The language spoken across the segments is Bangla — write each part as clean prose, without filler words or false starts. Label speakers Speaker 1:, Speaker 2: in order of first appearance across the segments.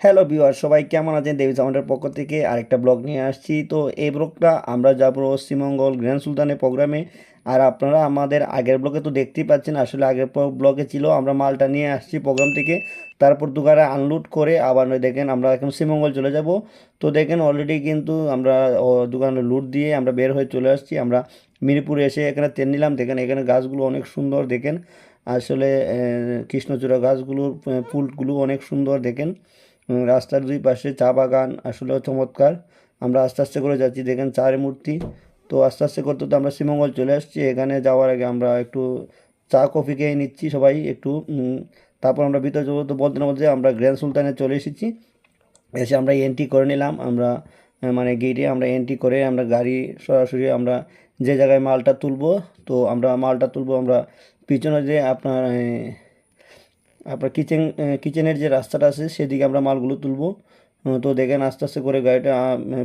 Speaker 1: হ্যালো ভিউয়ার, সবাই কেমন আছেন? দেবী সাউন্ডের পক্ষ থেকে আরেকটা ব্লগ নিয়ে আসছি। তো এই ব্লগটা আমরা যাব শ্রীমঙ্গল গ্র্যান্ড সুলতানের প্রোগ্রামে। আর আপনারা আমাদের আগের ব্লগে তো দেখতেই পাচ্ছেন, আসলে আগের ব্লগে ছিল আমরা মালটা নিয়ে আসছি প্রোগ্রাম থেকে, তারপর দোকানে আনলোড করে আবার দেখেন আমরা এখন শ্রীমঙ্গল চলে যাব। তো দেখেন অলরেডি কিন্তু আমরা দোকানে লুট দিয়ে আমরা বের হয়ে চলে আসছি। আমরা মিরপুরে এসে এখানে তেল নিলাম। দেখেন এখানে গাছগুলো অনেক সুন্দর, দেখেন আসলে কৃষ্ণচূড়া গাছগুলোর ফুলগুলো অনেক সুন্দর। দেখেন রাস্তার দুই পাশে চা বাগান, আসলেও চমৎকার। আমরা আস্তে আস্তে করে যাচ্ছি, দেখেন চার মূর্তি। তো আস্তে আস্তে করতে তো আমরা শ্রীমঙ্গল চলে আসছি। এখানে যাওয়ার আগে আমরা একটু চা কফি খেয়ে নিচ্ছি সবাই একটু। তারপর আমরা ভিতরে যাবো। তো বলতে না বলতে আমরা গ্র্যান্ড সুলতানে চলে এসেছি। এসে আমরা এন্ট্রি করে নিলাম। আমরা মানে গেটে আমরা এন্ট্রি করে আমরা গাড়ি সরাসরি আমরা যে জায়গায় মালটা তুলবো, তো আমরা মালটা তুলবো আমরা পিছনে যে আপনার আপনার কিচেনের যে রাস্তাটা আছে সেদিকে আমরা মালগুলো তুলবো। তো দেখেন আস্তে আস্তে করে গাড়িটা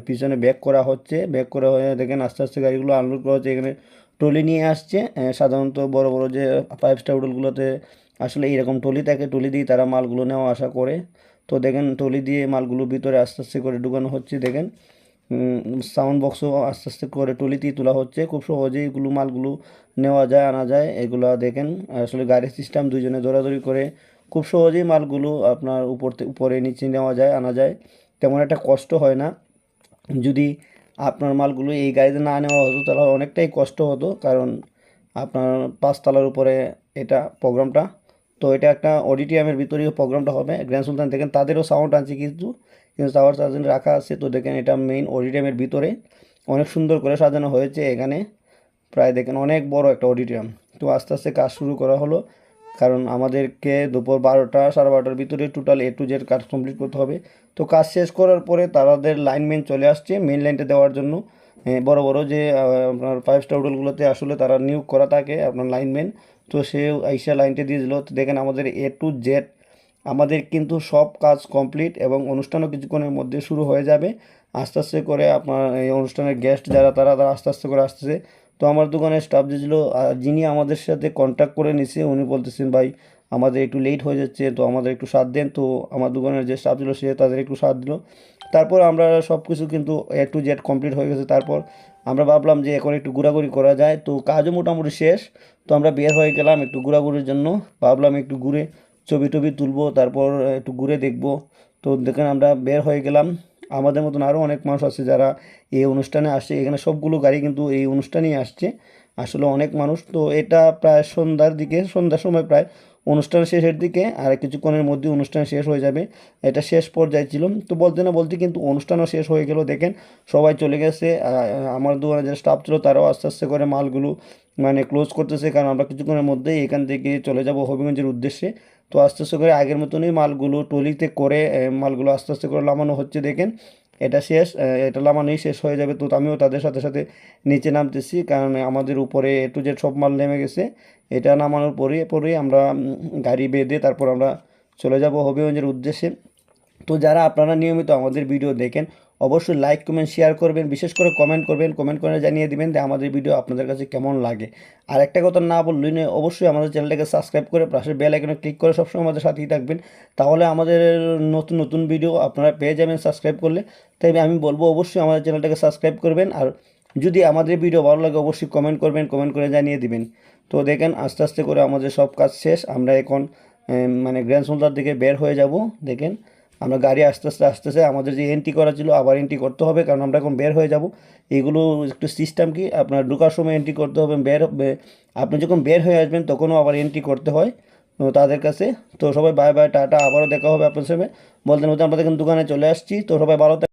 Speaker 1: পিছনে ব্যাক করা হচ্ছে। ব্যাক করা হয়ে দেখেন আস্তে আস্তে গাড়িগুলো আনলোড করা হচ্ছে। এখানে ট্রলি নিয়ে আসছে। সাধারণত বড় বড় যে 5 স্টার হোটেলগুলোতে আসলে এরকম ট্রলি থাকে, ট্রলি দিয়ে তারা মালগুলো নেওয়া আসা করে। তো দেখেন ট্রলি দিয়ে মালগুলো ভিতরে আস্তে আস্তে করে ঢুকানো হচ্ছে। দেখেন সাউন্ড বক্সও আস্তে আস্তে করে ট্রলিতেই তোলা হচ্ছে। খুব সহজেই এগুলো মালগুলো নেওয়া যায়, আনা যায়। এগুলো দেখেন আসলে গাড়ির সিস্টেম, দুইজনে দৌড়াদৌড়ি করে খুব সহজেই মালগুলো আপনার উপরে নিচে নেওয়া যায়, আনা যায়। তেমন একটা কষ্ট হয় না। যদি আপনার মালগুলো এই গাড়িতে না নেওয়া হতো তাহলে অনেকটাই কষ্ট হতো, কারণ আপনার 5 তলার উপরে এটা প্রোগ্রামটা। তো এটা একটা অডিটোরিয়ামের ভিতরেই প্রোগ্রামটা হবে গ্র্যান্ড সুলতান। দেখেন তাদেরও সাউন্ড আছে কিন্তু কিন্তু সাউন্ড সাজানো রাখা আছে। তো দেখেন এটা মেইন অডিটোরিয়ামের ভিতরে অনেক সুন্দর করে সাজানো হয়েছে। এখানে প্রায় দেখেন অনেক বড় একটা অডিটোরিয়াম। তো আস্তে আস্তে কাজ শুরু করা হলো, কারণ আমাদেরকে দুপুর 12টা 12:30টার ভিতরে টোটাল A to Z কাজ কমপ্লিট করতে হবে। তো কাজ শেষ করার পরে তাদের লাইনম্যান চলে আসছে মেন লাইনটা দেওয়ার জন্য। বড় বড় যে আপনার 5 স্টার হোটেলগুলোতে আসলে তারা নিয়োগ করা থাকে আপনার লাইনম্যান। তো সে আইসা লাইনটা দিয়ে দিল। তো দেখেন আমাদের A to Z আমাদের কিন্তু সব কাজ কমপ্লিট, এবং অনুষ্ঠানও কিছুক্ষণের মধ্যে শুরু হয়ে যাবে। আস্তে আস্তে করে আপনার এই অনুষ্ঠানের গেস্ট যারা তারা তারা আস্তে আস্তে করে আসতেছে। তো আমার দোকানের স্টাফ যে ছিল, যিনি আমাদের সাথে কন্ট্যাক্ট করে নিছে, উনি বলতেছেন ভাই আমাদের একটু লেট হয়ে যাচ্ছে, তো আমাদের একটু সাথ দেন। তো আমার দোকানের যে স্টাফ ছিল সে তাদের একটু সাথ দিল। তারপর আমরা সব কিছু কিন্তু A to Z কমপ্লিট হয়ে গেছে। তারপর আমরা ভাবলাম যে এখন একটু ঘোরাঘুরি করা যায়, তো কাজও মোটামুটি শেষ। তো আমরা বের হয়ে গেলাম একটু ঘোরাঘুরির জন্য। ভাবলাম একটু ঘুরে ছবি টবি তুলবো, তারপর একটু ঘুরে দেখবো। তো দেখেন আমরা বের হয়ে গেলাম। আমাদের মতন আরও অনেক মানুষ আছে যারা এই অনুষ্ঠানে আসছে। এখানে সবগুলো গাড়ি কিন্তু এই অনুষ্ঠানেই আসছে। আসলে অনেক মানুষ। তো এটা প্রায় সন্ধ্যার দিকে, সন্ধ্যার সময় প্রায় অনুষ্ঠান শেষের দিকে, আর কিছুক্ষণের মধ্যে অনুষ্ঠান শেষ হয়ে যাবে। এটা শেষ পর্যায়ে ছিল। তো বলতে না বলতে কিন্তু অনুষ্ঠানও শেষ হয়ে গেল। দেখেন সবাই চলে গেছে। আমার দোকানে যে স্টাফ ছিল তারাও আস্তে আস্তে করে মালগুলো মানে ক্লোজ করতেছে, কারণ আমরা কিছুক্ষণের মধ্যেই এখান থেকে চলে যাব হবিগঞ্জের উদ্দেশ্যে। তো আস্তে আস্তে করে আগের মতনই মালগুলো ট্রলিতে করে মালগুলো আস্তে আস্তে করে নামানো হচ্ছে। দেখেন এটা শেষ, এটা নামানোই শেষ হয়ে যাবে। তো আমিও তাদের সাথে সাথে নিচে নামতেছি, কারণ আমাদের উপরে A to Z সব মাল নেমে গেছে। এটা নামানোর পরেই আমরা গাড়ি বেঁধে তারপর আমরা চলে যাব হবিগঞ্জের উদ্দেশ্যে। তো যারা আপনারা নিয়মিত আমাদের ভিডিও দেখেন, অবশ্যই লাইক কমেন্ট শেয়ার করবেন, বিশেষ করে কমেন্ট করবেন। কমেন্ট করে জানিয়ে দিবেন যে আমাদের ভিডিও আপনাদের কাছে কেমন লাগে। আর একটা কথা না বললেই নয়, অবশ্যই আমাদের চ্যানেলটাকে সাবস্ক্রাইব করে পাশের বেল আইকনে ক্লিক করে সবসময় আমাদের সাথেই থাকবেন। তাহলে আমাদের নতুন নতুন ভিডিও আপনারা পেয়ে যাবেন সাবস্ক্রাইব করলে। তাই আমি বলবো অবশ্যই আমাদের চ্যানেলটাকে সাবস্ক্রাইব করবেন। আর যদি আমাদের ভিডিও ভালো লাগে অবশ্যই কমেন্ট করবেন, কমেন্ট করে জানিয়ে দিবেন। তো দেখেন আস্তে আস্তে করে আমাদের সব কাজ শেষ। আমরা এখন মানে গ্র্যান্ড সুলতান থেকে বের হয়ে যাব। দেখেন আমরা গাড়ি আস্তে আস্তে আসতেছে। আমাদের যে এন্ট্রি করা ছিল আবার এন্ট্রি করতে হবে, কারণ আমরা এখন বের হয়ে যাব। এগুলো একটু সিস্টেম কি, আপনার ঢোকার সময় এন্ট্রি করতে হবে, আপনি যখন বের হয়ে আসবেন তখনও আবার এন্ট্রি করতে হয় তাদের কাছে। তো সবাই বাই বাই, টাটা, আবারও দেখা হবে আপনার সাথে। বলতে বলতে আমরা এখন দোকানে চলে আসছি। তো সবাই ভালো থাকবেন।